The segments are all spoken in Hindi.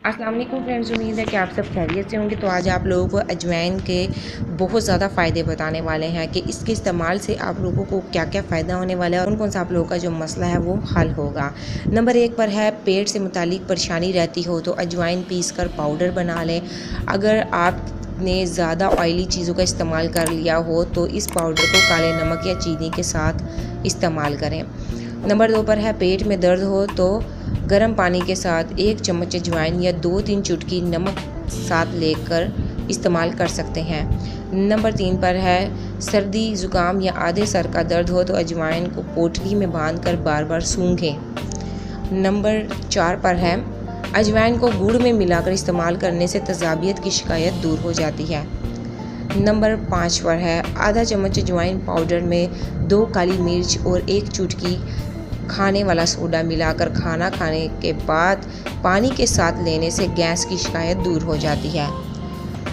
अस्सलाम वालेकुम फ्रेंड्स, उम्मीद है कि आप सब खैरियत से होंगे। तो आज आप लोगों को अजवाइन के बहुत ज़्यादा फ़ायदे बताने वाले हैं कि इसके इस्तेमाल से आप लोगों को क्या क्या फ़ायदा होने वाला है और कौन सा आप लोगों का जो मसला है वो हल होगा। नंबर 1 पर है, पेट से मुतालिक परेशानी रहती हो तो अजवाइन पीस कर पाउडर बना लें। अगर आपने ज़्यादा ऑयली चीज़ों का इस्तेमाल कर लिया हो तो इस पाउडर को काले नमक या चीनी के साथ इस्तेमाल करें। नंबर 2 पर है, पेट में दर्द हो तो गर्म पानी के साथ 1 चम्मच अजवाइन या 2-3 चुटकी नमक साथ लेकर इस्तेमाल कर सकते हैं। नंबर 3 पर है, सर्दी ज़ुकाम या आधे सर का दर्द हो तो अजवाइन को पोटली में बांधकर बार बार सूंघें। नंबर 4 पर है, अजवाइन को गुड़ में मिलाकर इस्तेमाल करने से तेज़ाबियत की शिकायत दूर हो जाती है। नंबर 5 पर है, आधा चम्मच अजवाइन पाउडर में 2 काली मिर्च और 1 चुटकी खाने वाला सोडा मिलाकर खाना खाने के बाद पानी के साथ लेने से गैस की शिकायत दूर हो जाती है।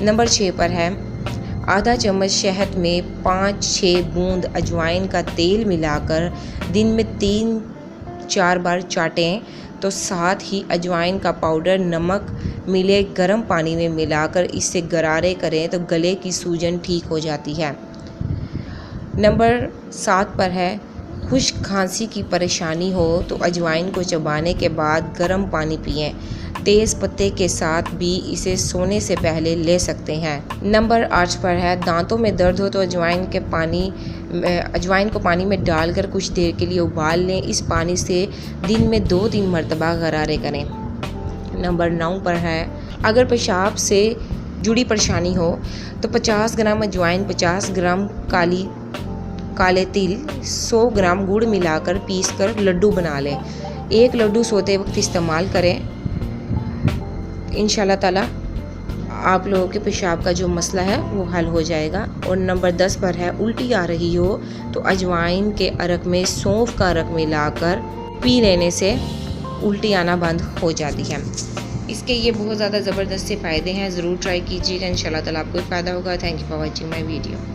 नंबर 6 पर है, आधा चम्मच शहद में 5-6 बूंद अजवाइन का तेल मिलाकर दिन में 3-4 बार चाटें तो साथ ही अजवाइन का पाउडर नमक मिले गर्म पानी में मिलाकर इससे गरारे करें तो गले की सूजन ठीक हो जाती है। नंबर 7 पर है, खुश्क खांसी की परेशानी हो तो अजवाइन को चबाने के बाद गर्म पानी पिएं। तेज़ पत्ते के साथ भी इसे सोने से पहले ले सकते हैं। नंबर 8 पर है, दांतों में दर्द हो तो अजवाइन को पानी में डालकर कुछ देर के लिए उबाल लें। इस पानी से दिन में 2-3 मरतबा गरारे करें। नंबर 9 पर है, अगर पेशाब से जुड़ी परेशानी हो तो 50 ग्राम अजवाइन, 50 ग्राम काले तिल, 100 ग्राम गुड़ मिलाकर पीसकर लड्डू बना लें। 1 लड्डू सोते वक्त इस्तेमाल करें। इंशाल्लाह ताला आप लोगों के पेशाब का जो मसला है वो हल हो जाएगा। और नंबर 10 पर है, उल्टी आ रही हो तो अजवाइन के अरक में सौंफ का अरक मिलाकर पी लेने से उल्टी आना बंद हो जाती है। इसके ये बहुत ज़्यादा ज़बरदस्त से फ़ायदे हैं, ज़रूर ट्राई कीजिएगा। इंशाल्लाह ताला आपको फ़ायदा होगा। Thank you for watching my video.